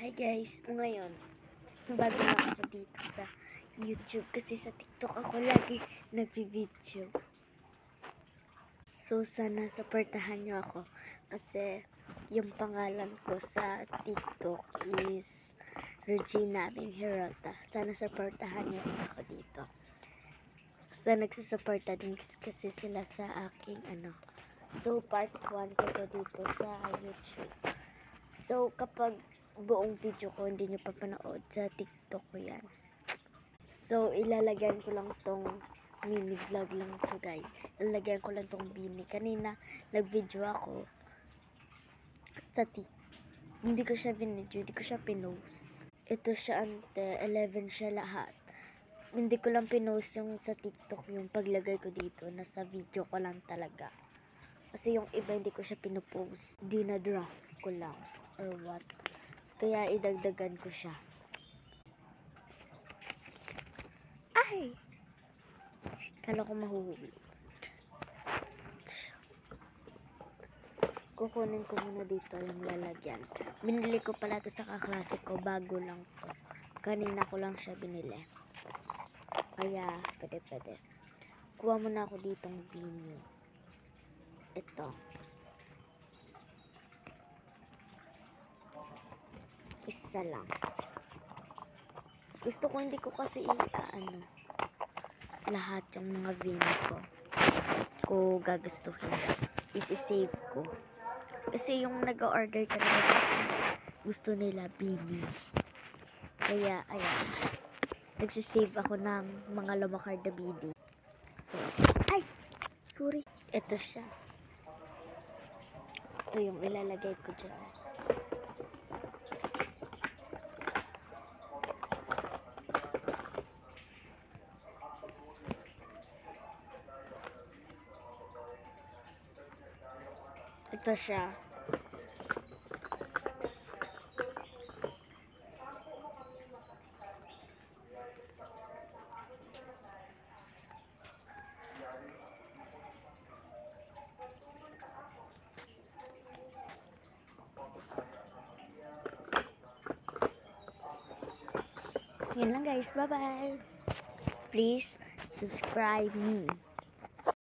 Hi guys, ngayon bago na ako dito sa YouTube kasi sa TikTok ako lagi nagbi-video. So sana supportahan niyo ako kasi yung pangalan ko sa TikTok is Regina Hirota. Sana supportahan niyo ako dito. So nagsusuporta din kasi sila sa aking So part 1 ko to dito sa YouTube. So kapag buong video ko hindi nyo papanood sa TikTok ko yan. So ilalagyan ko lang tong mini vlog lang to guys. Ilalagyan ko lang tong bini. Kanina nag-video ako sa TikTok. Hindi ko siya binidyo, hindi ko siya pinost. Ito siya ante, 11 siya lahat. Hindi ko lang pinost yung sa TikTok, yung paglagay ko dito. Nasa video ko lang talaga. Kasi yung iba hindi ko siya pinopost. Dina-draft ko lang. Or what. Kaya idagdagan ko siya. Ay! Kala ko mahuhulog. Kukunin ko muna dito yung lalagyan. Binili ko pala ito sa kaklase ko. Bago lang to. Kanina ko lang siya binili. Kaya, pwede. Kuha muna ako ditong bini. Ito. Isa lang. Gusto ko hindi ko kasi lahat yung mga bini ko gagastuhin. Isi-save ko. Kasi yung nag-order talaga gusto nila bini. Kaya, ayan. Nagsisave ako ng mga lumakar na bini. So, ay! Sorry. Ito siya. Ito yung ilalagay ko dyan. Ito siya. Yan lang guys. Bye-bye. Please subscribe me.